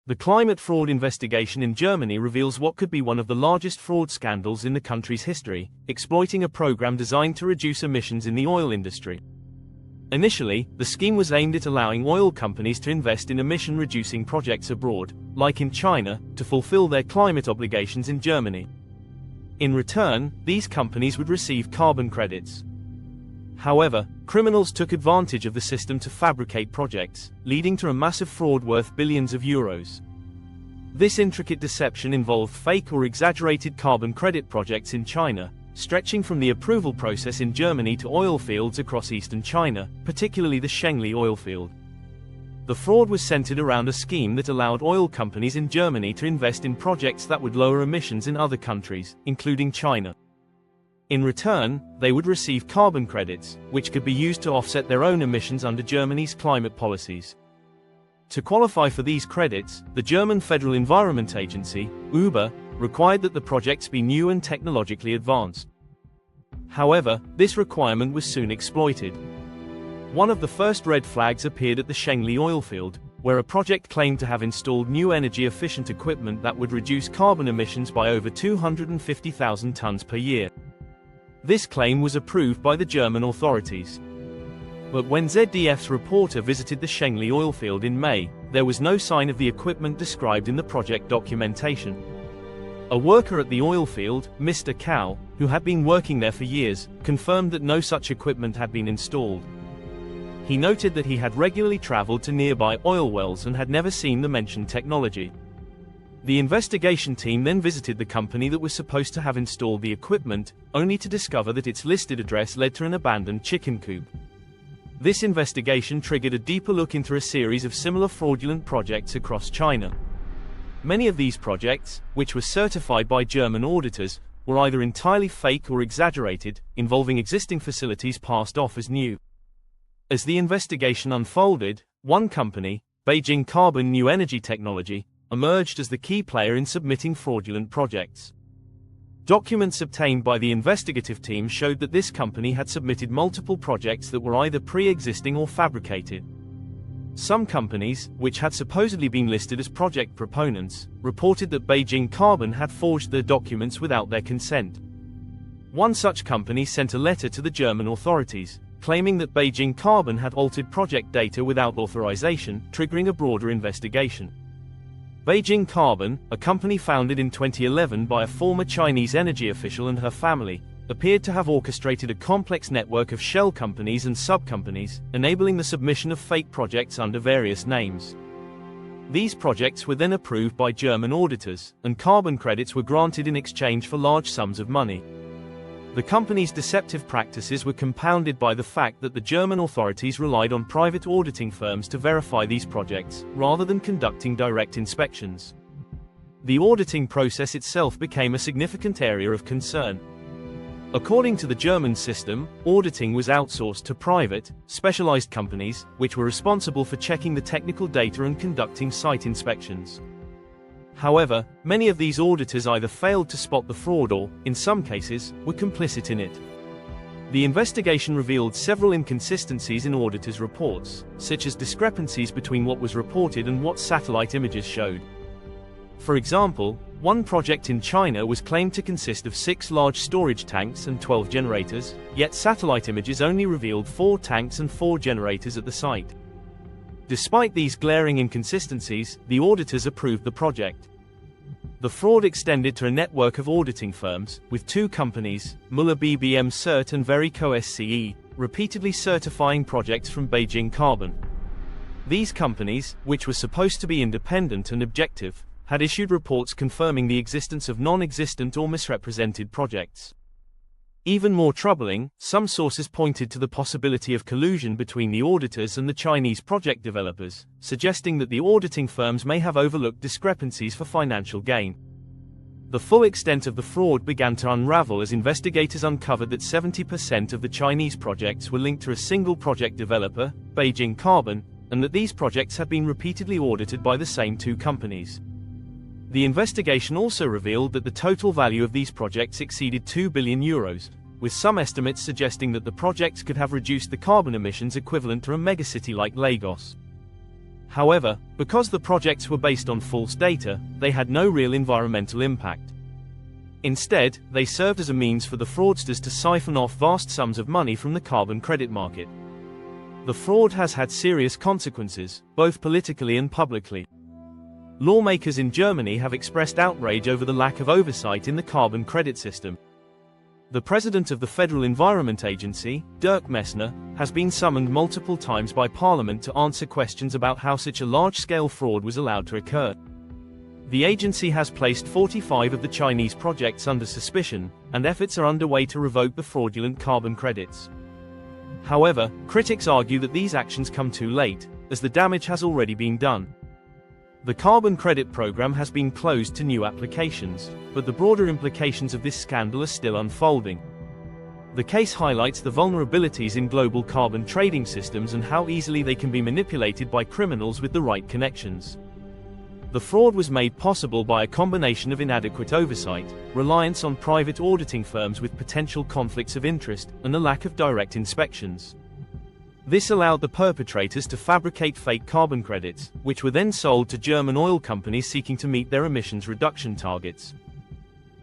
The climate fraud investigation in Germany reveals what could be one of the largest fraud scandals in the country's history, exploiting a program designed to reduce emissions in the oil industry. Initially, the scheme was aimed at allowing oil companies to invest in emission-reducing projects abroad, like in China, to fulfill their climate obligations in Germany. In return, these companies would receive carbon credits. However, criminals took advantage of the system to fabricate projects, leading to a massive fraud worth billions of euros. This intricate deception involved fake or exaggerated carbon credit projects in China, stretching from the approval process in Germany to oil fields across eastern China, particularly the Shengli oil field. The fraud was centered around a scheme that allowed oil companies in Germany to invest in projects that would lower emissions in other countries, including China. In return, they would receive carbon credits, which could be used to offset their own emissions under Germany's climate policies. To qualify for these credits, the German Federal Environment Agency, ÜBA, required that the projects be new and technologically advanced. However, this requirement was soon exploited. One of the first red flags appeared at the Shengli oil field, where a project claimed to have installed new energy-efficient equipment that would reduce carbon emissions by over 250,000 tons per year. This claim was approved by the German authorities. But when ZDF's reporter visited the Shengli oil field in May, there was no sign of the equipment described in the project documentation. A worker at the oil field, Mr. Cao, who had been working there for years, confirmed that no such equipment had been installed. He noted that he had regularly traveled to nearby oil wells and had never seen the mentioned technology. The investigation team then visited the company that was supposed to have installed the equipment, only to discover that its listed address led to an abandoned chicken coop. This investigation triggered a deeper look into a series of similar fraudulent projects across China. Many of these projects, which were certified by German auditors, were either entirely fake or exaggerated, involving existing facilities passed off as new. As the investigation unfolded, one company, Beijing Carbon New Energy Technology, emerged as the key player in submitting fraudulent projects. Documents obtained by the investigative team showed that this company had submitted multiple projects that were either pre-existing or fabricated. Some companies, which had supposedly been listed as project proponents, reported that Beijing Carbon had forged their documents without their consent. One such company sent a letter to the German authorities, claiming that Beijing Carbon had altered project data without authorization, triggering a broader investigation. Beijing Carbon, a company founded in 2011 by a former Chinese energy official and her family, appeared to have orchestrated a complex network of shell companies and sub-companies, enabling the submission of fake projects under various names. These projects were then approved by German auditors, and carbon credits were granted in exchange for large sums of money. The company's deceptive practices were compounded by the fact that the German authorities relied on private auditing firms to verify these projects, rather than conducting direct inspections. The auditing process itself became a significant area of concern. According to the German system, auditing was outsourced to private, specialized companies, which were responsible for checking the technical data and conducting site inspections. However, many of these auditors either failed to spot the fraud or, in some cases, were complicit in it. The investigation revealed several inconsistencies in auditors' reports, such as discrepancies between what was reported and what satellite images showed. For example, one project in China was claimed to consist of 6 large storage tanks and 12 generators, yet satellite images only revealed 4 tanks and 4 generators at the site. Despite these glaring inconsistencies, the auditors approved the project. The fraud extended to a network of auditing firms, with 2 companies, Muller BBM Cert and Verico SCE, repeatedly certifying projects from Beijing Carbon. These companies, which were supposed to be independent and objective, had issued reports confirming the existence of non-existent or misrepresented projects. Even more troubling, some sources pointed to the possibility of collusion between the auditors and the Chinese project developers, suggesting that the auditing firms may have overlooked discrepancies for financial gain. The full extent of the fraud began to unravel as investigators uncovered that 70% of the Chinese projects were linked to a single project developer, Beijing Carbon, and that these projects had been repeatedly audited by the same 2 companies. The investigation also revealed that the total value of these projects exceeded €2 billion, with some estimates suggesting that the projects could have reduced the carbon emissions equivalent to a megacity like Lagos. However, because the projects were based on false data, they had no real environmental impact. Instead, they served as a means for the fraudsters to siphon off vast sums of money from the carbon credit market. The fraud has had serious consequences, both politically and publicly. Lawmakers in Germany have expressed outrage over the lack of oversight in the carbon credit system. The president of the Federal Environment Agency, Dirk Messner, has been summoned multiple times by Parliament to answer questions about how such a large-scale fraud was allowed to occur. The agency has placed 45 of the Chinese projects under suspicion, and efforts are underway to revoke the fraudulent carbon credits. However, critics argue that these actions come too late, as the damage has already been done. The carbon credit program has been closed to new applications, but the broader implications of this scandal are still unfolding. The case highlights the vulnerabilities in global carbon trading systems and how easily they can be manipulated by criminals with the right connections. The fraud was made possible by a combination of inadequate oversight, reliance on private auditing firms with potential conflicts of interest, and the lack of direct inspections. This allowed the perpetrators to fabricate fake carbon credits, which were then sold to German oil companies seeking to meet their emissions reduction targets.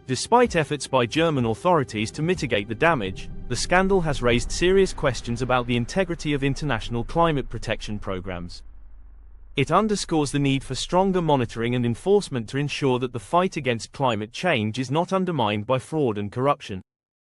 Despite efforts by German authorities to mitigate the damage, the scandal has raised serious questions about the integrity of international climate protection programs. It underscores the need for stronger monitoring and enforcement to ensure that the fight against climate change is not undermined by fraud and corruption.